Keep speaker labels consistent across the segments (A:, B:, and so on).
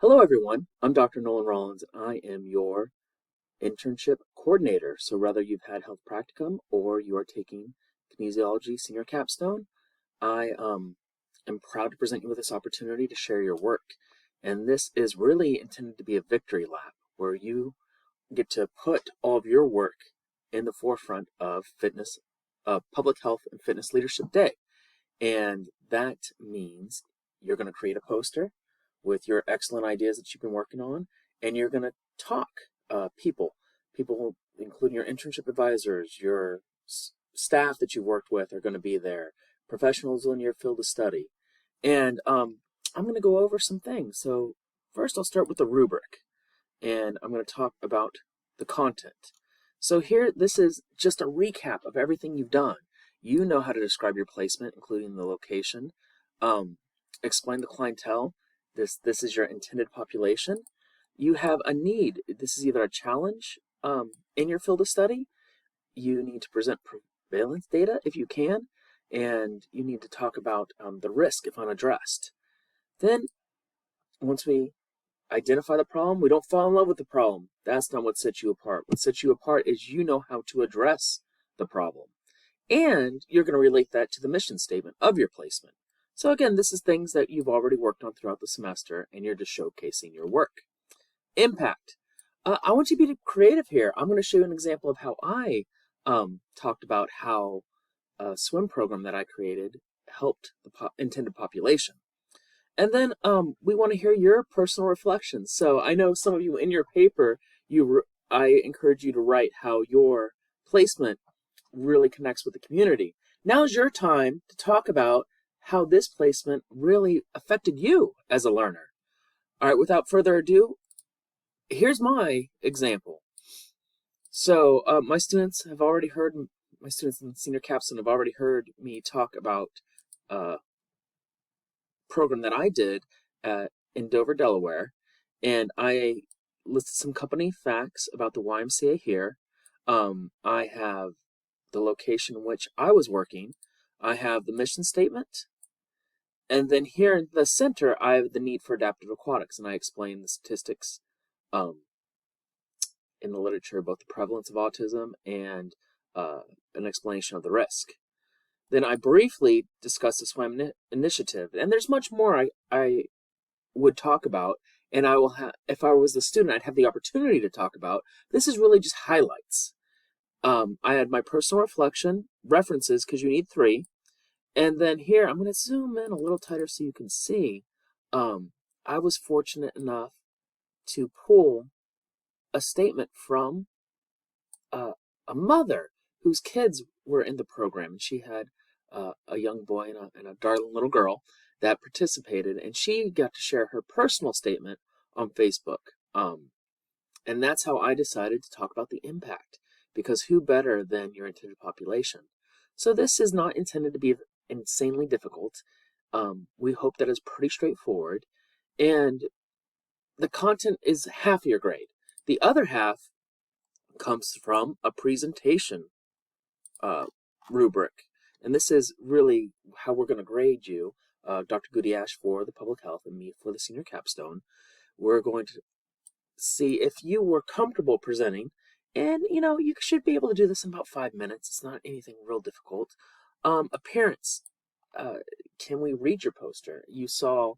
A: Hello, everyone. I'm Dr. Nolan Rollins. I am your internship coordinator. So, whether you've had health practicum or you are taking kinesiology senior capstone, I am proud to present you with this opportunity to share your work. And this is really intended to be a victory lap where you get to put all of your work in the forefront of Public Health and Fitness Leadership Day. And that means you're going to create a poster with your excellent ideas that you've been working on, and you're going to talk people, including your internship advisors, your staff that you've worked with are going to be there, professionals in your field of study. And I'm going to go over some things. So first I'll start with the rubric, and I'm going to talk about the content. So here, this is just a recap of everything you've done. You know how to describe your placement, including the location. Explain the clientele. This is your intended population. You have a need. This is either a challenge in your field of study. You need to present prevalence data if you can, and you need to talk about the risk if unaddressed. Then, once we identify the problem, we don't fall in love with the problem. That's not what sets you apart. What sets you apart is you know how to address the problem. And you're going to relate that to the mission statement of your placement. So again, this is things that you've already worked on throughout the semester, and you're just showcasing your work. Impact. I want you to be creative here. I'm going to show you an example of how I talked about how a swim program that I created helped the intended population. And then we want to hear your personal reflections. So I know some of you in your paper, I encourage you to write how your placement really connects with the community. Now's your time to talk about how this placement really affected you as a learner. All right, without further ado, here's my example. So my students in senior capstone have already heard me talk about a program that I did in Dover, Delaware, and I listed some company facts about the YMCA here. I have the location in which I was working. I have the mission statement. And then here in the center, I have the need for adaptive aquatics, and I explain the statistics in the literature, both the prevalence of autism and an explanation of the risk. Then I briefly discuss the swim initiative, and there's much more I would talk about, and I will have, if I was the student, I'd have the opportunity to talk about. This is really just highlights. I had my personal reflection, references, because you need 3. And then here, I'm going to zoom in a little tighter so you can see. I was fortunate enough to pull a statement from a mother whose kids were in the program. And she had a young boy and a darling little girl that participated. And she got to share her personal statement on Facebook. And that's how I decided to talk about the impact. Because who better than your intended population? So this is not intended to be insanely difficult. We hope that it's pretty straightforward. And the content is half your grade. The other half comes from a presentation rubric. And this is really how we're going to grade you. Dr. Goodyash for the public health and me for the senior capstone. We're going to see if you were comfortable presenting. And, you should be able to do this in about 5 minutes. It's not anything real difficult. Appearance. Can we read your poster? You saw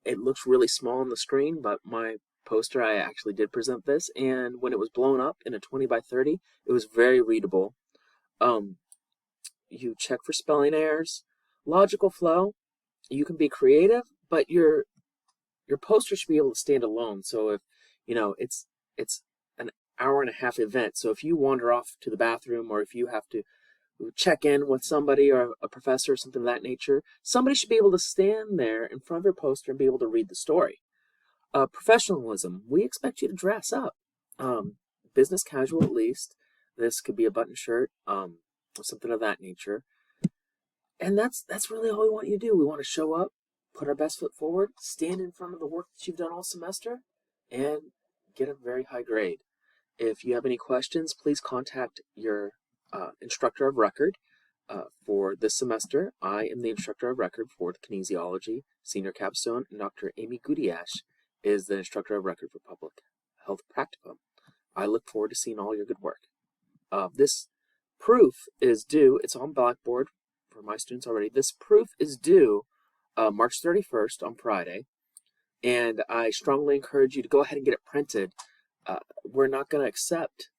A: it looks really small on the screen, but my poster, I actually did present this, and when it was blown up in a 20 by 30, it was very readable. You check for spelling errors, logical flow. You can be creative, but your poster should be able to stand alone. So if it's an hour-and-a-half event, so if you wander off to the bathroom, or if you have to check in with somebody or a professor or something of that nature, somebody should be able to stand there in front of your poster and be able to read the story. Professionalism. We expect you to dress up. Business casual at least. This could be a button shirt, or something of that nature. And that's really all we want you to do. We want to show up, put our best foot forward, stand in front of the work that you've done all semester, and get a very high grade. If you have any questions, please contact your instructor of record. For this semester, I am the instructor of record for the kinesiology senior capstone, and Dr. Amy Gudiash is the instructor of record for public health practicum. I look forward to seeing all your good work. This proof is due, it's on Blackboard for my students already. This proof is due March 31st on Friday, and I strongly encourage you to go ahead and get it printed. We're not going to accept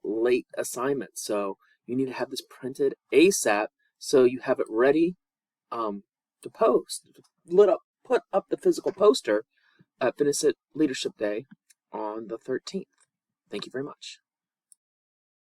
A: late assignments, so you need to have this printed ASAP so you have it ready to post. Put up the physical poster at Finish It Leadership Day on the 13th. Thank you very much.